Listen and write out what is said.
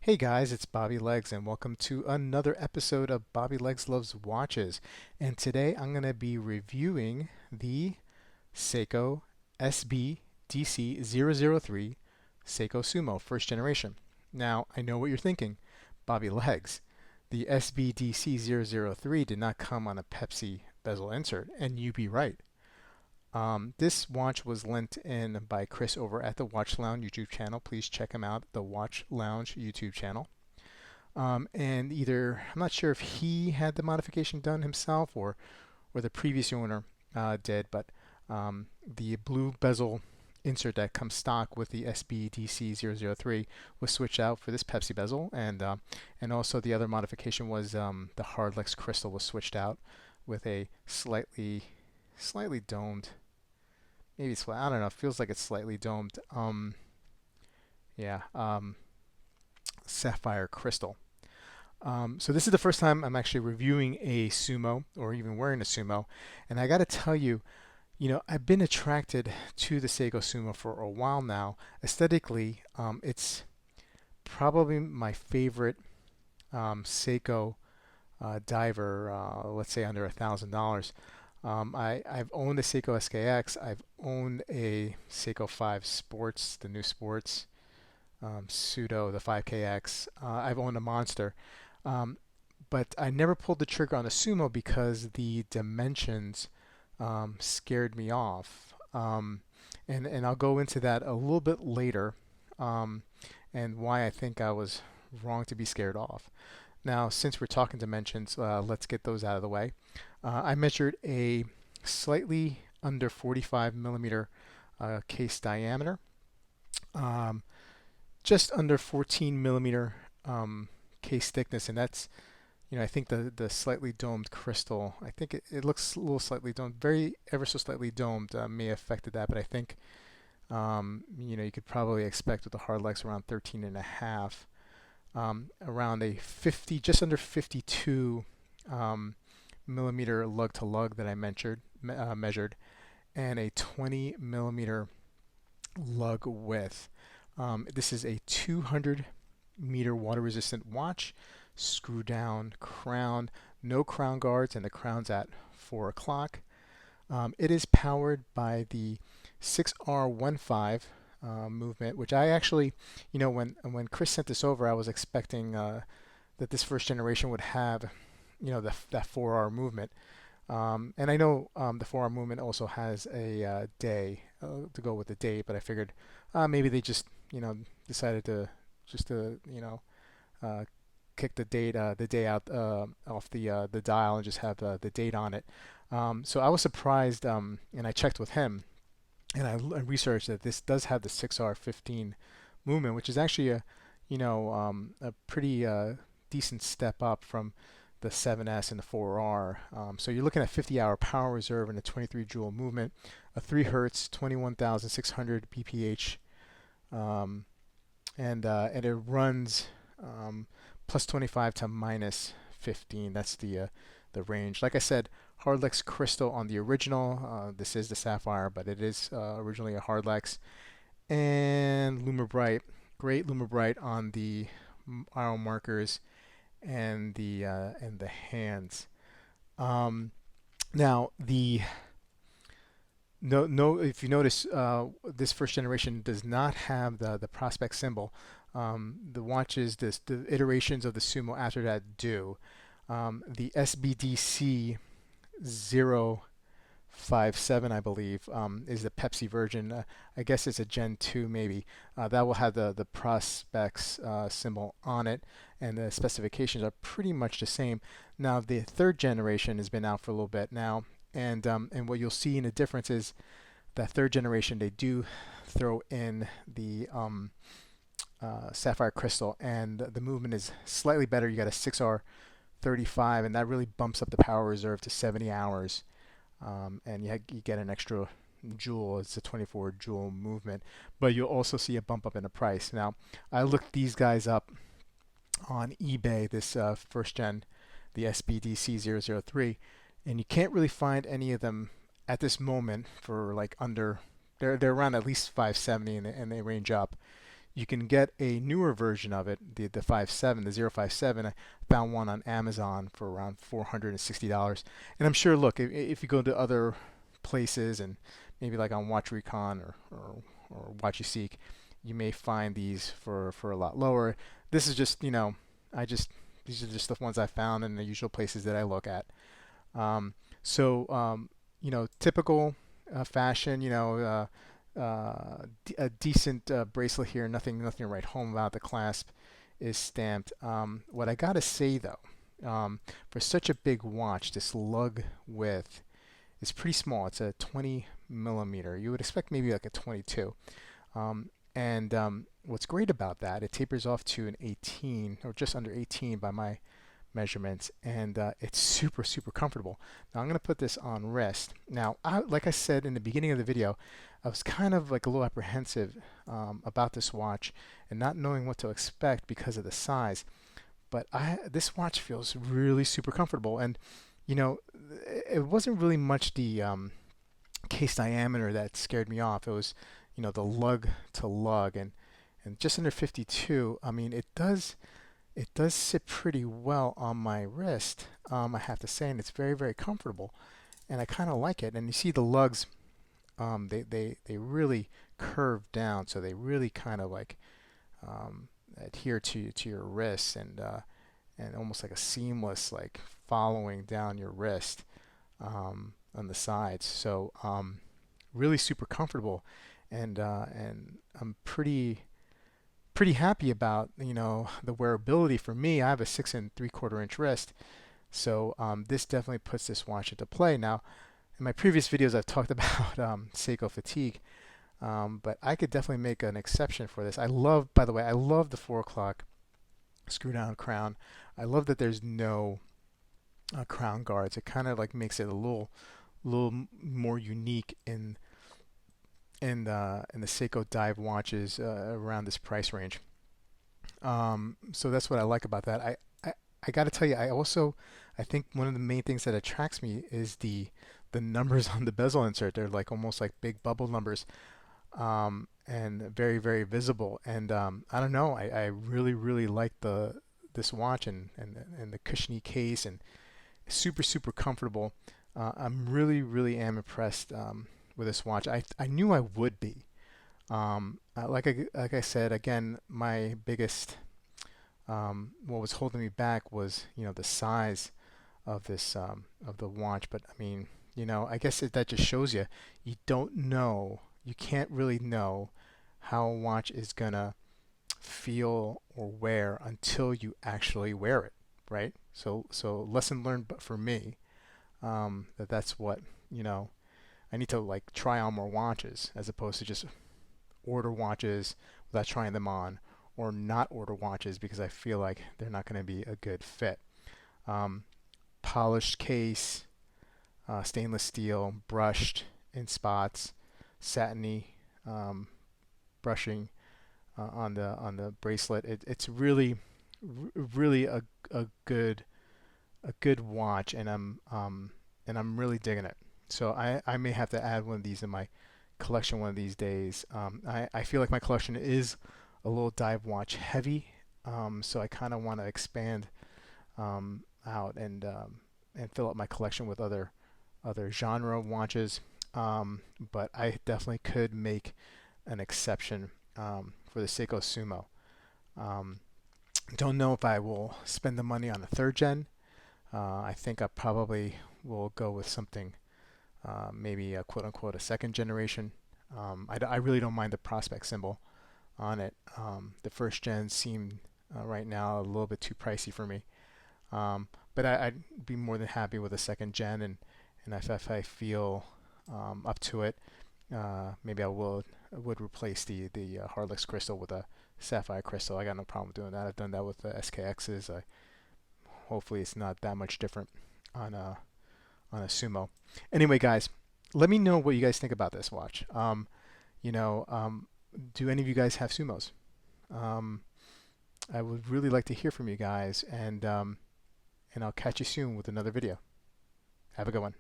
Hey guys, it's Bobby Legs, and welcome to another episode of Bobby Legs Loves Watches. And today I'm going to be reviewing the Seiko SBDC003 Seiko Sumo first generation. Now, I know what you're thinking, Bobby Legs. The SBDC003 did not come on a Pepsi bezel insert, and you'd be right. This watch was lent in by Chris over at the Watch Lounge YouTube channel. Please check him out, the Watch Lounge YouTube channel. And either, I'm not sure if he had the modification done himself or the previous owner did, but the blue bezel insert that comes stock with the SBDC003 was switched out for this Pepsi bezel, and also the other modification was the Hardlex crystal was switched out with a slightly domed, maybe it's, I don't know, it feels like it's slightly domed, yeah, sapphire crystal. So this is the first time I'm actually reviewing a Sumo or even wearing a Sumo, and I got to tell you, I've been attracted to the Seiko Sumo for a while now. Aesthetically, it's probably my favorite Seiko diver, let's say under $1,000. I've owned a Seiko SKX. I've owned a Seiko 5 Sports, the new Sports, Pseudo, the 5KX. I've owned a Monster. Um, but I never pulled the trigger on a Sumo because the dimensions scared me off. And I'll go into that a little bit later, um, and why I think I was wrong to be scared off. Now, since we're talking dimensions, let's get those out of the way. I measured a slightly under 45 millimeter case diameter, um, just under 14 millimeter case thickness, and that's, I think the slightly domed crystal, I think it looks a little slightly domed, very ever so slightly domed, may have affected that, but I think, you could probably expect with the Hardlex around 13 and a half. Around a 50, just under 52 millimeter lug to lug that I measured, and a 20 millimeter lug width. This is a 200-meter water resistant watch, screw down crown, no crown guards, and the crown's at 4 o'clock. It is powered by the 6R15 movement, which I actually, when Chris sent this over, I was expecting that this first generation would have, that 4R movement. And I know the 4R movement also has a day to go with the date, but I figured maybe they just, decided to kick the day out off the dial and just have the date on it. So I was surprised, and I checked with him, and I researched that this does have the 6R15 movement, which is actually a pretty decent step up from the 7S and the 4R. So you're looking at 50-hour power reserve and a 23 joule movement, a 3 hertz, 21,600 bph, and it runs plus 25 to minus 15. That's the range. Like I said, Hardlex crystal on the original. This is the sapphire, but it is originally a Hardlex. And Lumer-Bright, great Lumer-Bright on the arrow markers and the hands. Now if you notice, this first generation does not have the Prospect symbol. The watches, the iterations of the Sumo after that do. The SBDC 057, I believe, is the Pepsi version. I guess it's a Gen 2 maybe. That will have the Prospex symbol on it, and the specifications are pretty much the same. Now the third generation has been out for a little bit now, and what you'll see in the difference is that third generation, they do throw in the sapphire crystal, and the movement is slightly better. You got a 6R35, and that really bumps up the power reserve to 70 hours. And you get an extra joule. It's a 24 joule movement, but you'll also see a bump up in the price. Now, I looked these guys up on eBay, this first gen, the SBDC003, and you can't really find any of them at this moment for like under, they're around at least 570, and they range up. You can get a newer version of it, the 57, the 057. I found one on Amazon for around $460. And I'm sure, look, if you go to other places and maybe like on Watch Recon or Watch You Seek, you may find these for a lot lower. This is just, these are just the ones I found in the usual places that I look at. Um, typical fashion, a decent bracelet here, nothing to write home about. The clasp is stamped. What I gotta say though, for such a big watch, this lug width is pretty small. It's a 20 millimeter. You would expect maybe like a 22. What's great about that, it tapers off to an 18 or just under 18 by my measurements, and it's super comfortable. Now I'm going to put this on wrist. Now, like I said in the beginning of the video, I was kind of like a little apprehensive about this watch and not knowing what to expect because of the size. But this watch feels really super comfortable, and it wasn't really much the case diameter that scared me off. It was the lug to lug, and just under 52. I mean, it does sit pretty well on my wrist, I have to say, and it's very comfortable, and I kind of like it. And you see the lugs, they really curve down, so they really kind of like adhere to your wrist, and almost like a seamless like following down your wrist on the sides. So really super comfortable, and I'm pretty happy about the wearability. For me, I have a 6 3/4 inch wrist, so this definitely puts this watch into play. Now, in my previous videos, I've talked about Seiko fatigue, but I could definitely make an exception for this. By the way, I love the 4 o'clock screw down crown. I love that there's no crown guards. It kind of like makes it a little more unique in the Seiko Dive watches around this price range. So that's what I like about that. I got to tell you, I think one of the main things that attracts me is the numbers on the bezel insert. They're like almost like big bubble numbers, and very visible. And I don't know, I really like this watch, and the cushiony case, and super comfortable. I'm really am impressed with this watch. I knew I would be. Like I said, again, my biggest what was holding me back was the size of this of the watch. But I mean, I guess that just shows you you can't really know how a watch is gonna feel or wear until you actually wear it, right? So lesson learned, but for me, that's what I need to like try on more watches as opposed to just order watches without trying them on, or not order watches because I feel like they're not going to be a good fit. Polished case, stainless steel, brushed in spots, satiny brushing on the bracelet. It's really a good watch, and I'm really digging it. So I may have to add one of these in my collection one of these days. I feel like my collection is a little dive watch heavy, so I kind of want to expand out and fill up my collection with other genre watches. But I definitely could make an exception for the Seiko Sumo. Don't know if I will spend the money on a 3rd gen. I think I probably will go with something maybe a quote unquote a 2nd generation. I really don't mind the Prospect symbol on it. The 1st gen seemed right now a little bit too pricey for me, but I'd be more than happy with a 2nd gen, and if I feel up to it, maybe I would replace the Harlex crystal with a sapphire crystal. I got no problem doing that. I've done that with the SKXs. Hopefully it's not that much different on a Sumo. Anyway, guys, let me know what you guys think about this watch. Do any of you guys have Sumos? I would really like to hear from you guys, and I'll catch you soon with another video. Have a good one.